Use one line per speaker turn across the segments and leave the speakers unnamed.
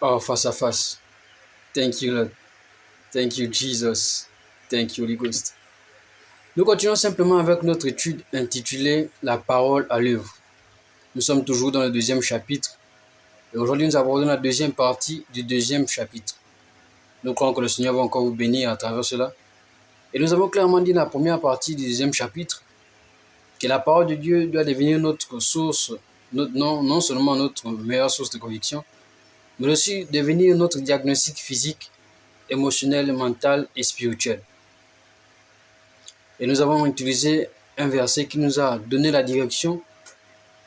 Oh, face à face. Thank you, Lord. Thank you, Jesus. Thank you, Holy Ghost. Nous continuons simplement avec notre étude intitulée La parole à l'œuvre. Nous sommes toujours dans le deuxième chapitre. Et aujourd'hui, nous abordons la deuxième partie du deuxième chapitre. Nous croyons que le Seigneur va encore vous bénir à travers cela. Et nous avons clairement dit dans la première partie du deuxième chapitre que la parole de Dieu doit devenir notre source, non seulement notre meilleure source de conviction, mais aussi devenir notre diagnostic physique, émotionnel, mental et spirituel. Et nous avons utilisé un verset qui nous a donné la direction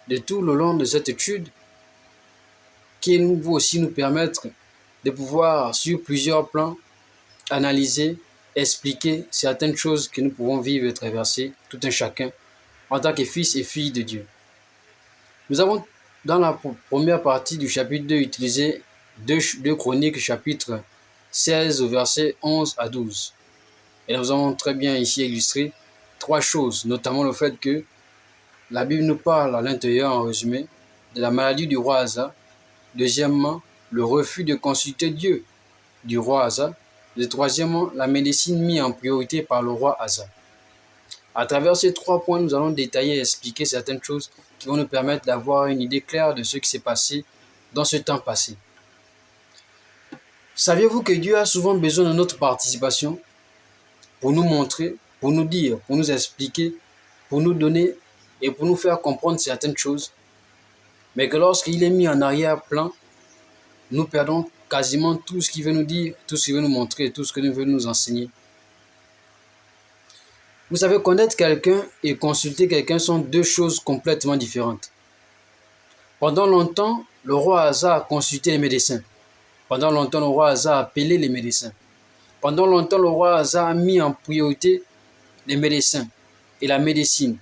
de tout le long de cette étude, qui va aussi nous permettre de pouvoir, sur plusieurs plans, analyser, expliquer certaines choses que nous pouvons vivre et traverser, tout un chacun, en tant que fils et filles de Dieu. Nous avons, dans la première partie du chapitre 2, utilisé 2 Chroniques, chapitre 16, au verset 11 à 12. Et nous avons très bien ici illustré 3 choses, notamment le fait que la Bible nous parle à l'intérieur, en résumé, de la maladie du roi Asa. Deuxièmement, le refus de consulter Dieu du roi Asa. Et troisièmement, la médecine mise en priorité par le roi Asa. À travers ces 3 points, nous allons détailler et expliquer certaines choses qui vont nous permettre d'avoir une idée claire de ce qui s'est passé dans ce temps passé. Saviez-vous que Dieu a souvent besoin de notre participation pour nous montrer, pour nous dire, pour nous expliquer, pour nous donner et pour nous faire comprendre certaines choses, mais que lorsqu'il est mis en arrière-plan, nous perdons quasiment tout ce qu'il veut nous dire, tout ce qu'il veut nous montrer, tout ce qu'il veut nous enseigner. Vous savez, connaître quelqu'un et consulter quelqu'un sont 2 choses complètement différentes. Pendant longtemps, le roi Asa a consulté les médecins. Pendant longtemps, le roi Asa a appelé les médecins. Pendant longtemps, le roi Asa a mis en priorité les médecins et la médecine.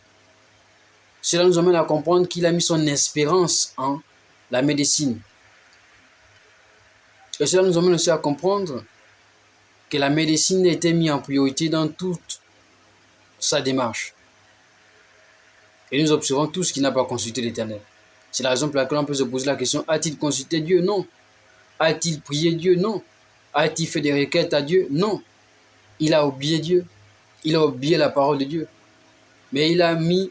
Cela nous amène à comprendre qu'il a mis son espérance en la médecine. Et cela nous amène aussi à comprendre que la médecine a été mise en priorité dans toute sa démarche. Et nous observons tout ce qui n'a pas consulté l'Éternel. C'est la raison pour laquelle on peut se poser la question, a-t-il consulté Dieu? Non. A-t-il prié Dieu? Non. A-t-il fait des requêtes à Dieu? Non. Il a oublié Dieu. Il a oublié la parole de Dieu. Mais il a mis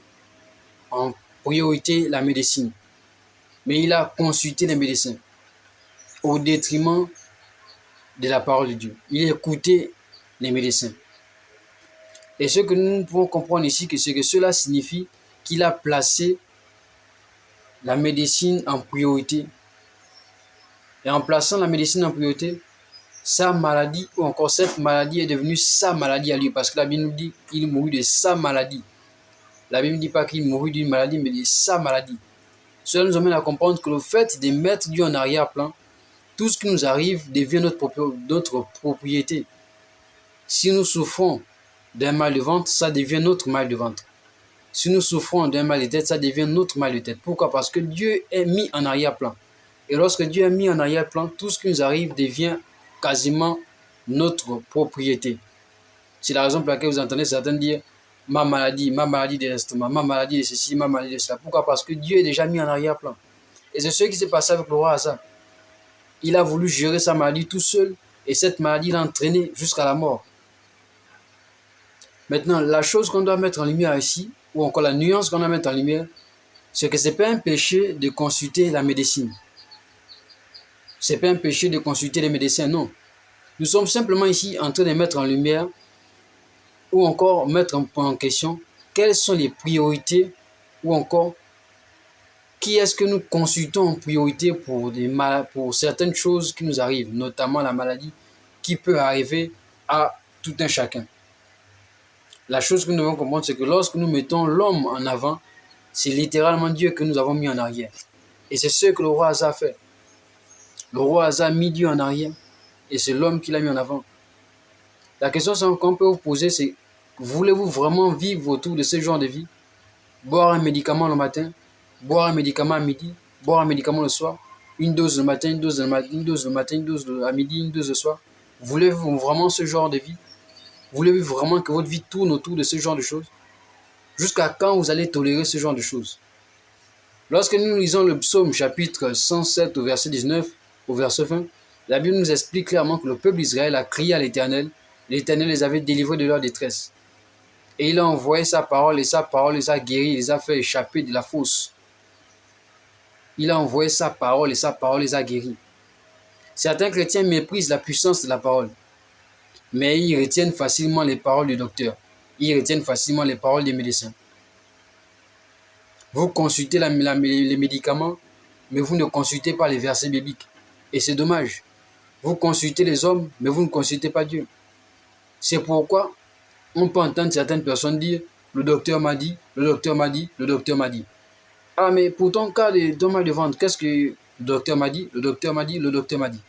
en priorité la médecine. Mais il a consulté les médecins au détriment de la parole de Dieu. Il a écouté les médecins. Et ce que nous pouvons comprendre ici, c'est que cela signifie qu'il a placé la médecine en priorité. Et en plaçant la médecine en priorité, sa maladie, ou encore cette maladie est devenue sa maladie à lui. Parce que la Bible nous dit qu'il mourut de sa maladie. La Bible ne dit pas qu'il mourut d'une maladie, mais de sa maladie. Cela nous amène à comprendre que le fait de mettre Dieu en arrière-plan, tout ce qui nous arrive devient notre propriété. Si nous souffrons d'un mal de ventre, ça devient notre mal de ventre. Si nous souffrons d'un mal de tête, ça devient notre mal de tête. Pourquoi? Parce que Dieu est mis en arrière-plan. Et lorsque Dieu est mis en arrière-plan, tout ce qui nous arrive devient quasiment notre propriété. C'est la raison pour laquelle vous entendez certains dire ma maladie de l'estomac, ma maladie de ceci, ma maladie de cela. Pourquoi? Parce que Dieu est déjà mis en arrière-plan. Et c'est ce qui s'est passé avec le roi Asa. Il a voulu gérer sa maladie tout seul et cette maladie l'a entraîné jusqu'à la mort. Maintenant, la chose qu'on doit mettre en lumière ici, ou encore la nuance qu'on doit mettre en lumière, c'est que ce n'est pas un péché de consulter la médecine. Ce n'est pas un péché de consulter les médecins, non. Nous sommes simplement ici en train de mettre en lumière ou encore mettre en question quelles sont les priorités ou encore qui est-ce que nous consultons en priorité pour certaines choses qui nous arrivent, notamment la maladie qui peut arriver à tout un chacun. La chose que nous devons comprendre, c'est que lorsque nous mettons l'homme en avant, c'est littéralement Dieu que nous avons mis en arrière. Et c'est ce que le roi Asa a fait. Le roi Asa a mis Dieu en arrière et c'est l'homme qui l'a mis en avant. La question qu'on peut vous poser, c'est voulez-vous vraiment vivre autour de ce genre de vie? Boire un médicament le matin, boire un médicament à midi, boire un médicament le soir, une dose le matin, une dose le matin, une dose le matin, une dose à midi, une dose le soir. Voulez-vous vraiment ce genre de vie? Voulez-vous vraiment que votre vie tourne autour de ce genre de choses? Jusqu'à quand vous allez tolérer ce genre de choses? Lorsque nous lisons le psaume chapitre 107 au verset 19, au verset 20, la Bible nous explique clairement que le peuple d'Israël a crié à l'Éternel. L'Éternel les avait délivrés de leur détresse. Et il a envoyé sa parole, et sa parole les a guéris, les a fait échapper de la fosse. Il a envoyé sa parole, et sa parole les a guéris. Certains chrétiens méprisent la puissance de la parole, mais ils retiennent facilement les paroles du docteur. Ils retiennent facilement les paroles des médecins. Vous consultez les médicaments, mais vous ne consultez pas les versets bibliques. Et c'est dommage. Vous consultez les hommes, mais vous ne consultez pas Dieu. C'est pourquoi on peut entendre certaines personnes dire « le docteur m'a dit, le docteur m'a dit, le docteur m'a dit ». Ah, mais pour ton cas de dommage de ventre, qu'est-ce que le docteur m'a dit, le docteur m'a dit, le docteur m'a dit.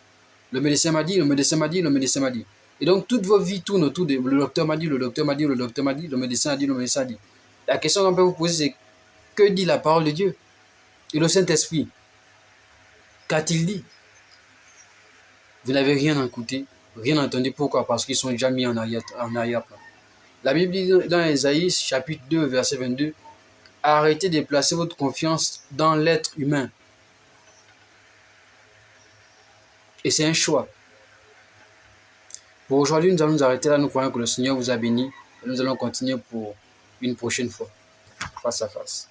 Le médecin m'a dit, le médecin m'a dit, le médecin m'a dit. Et donc, toute votre vie tourne autour de le docteur m'a dit, le docteur m'a dit, le docteur m'a dit, le médecin a dit, le médecin a dit. La question qu'on peut vous poser, c'est que dit la parole de Dieu? Et le Saint-Esprit, qu'a-t-il dit? Vous n'avez rien écouté, rien entendu. Pourquoi? Parce qu'ils sont déjà mis en arrière-plan. La Bible dit dans Ésaïe, chapitre 2, verset 22, « Arrêtez de placer votre confiance dans l'être humain. » Et c'est un choix. Pour aujourd'hui, nous allons nous arrêter là. Nous croyons que le Seigneur vous a béni. Et nous allons continuer pour une prochaine fois, face à face.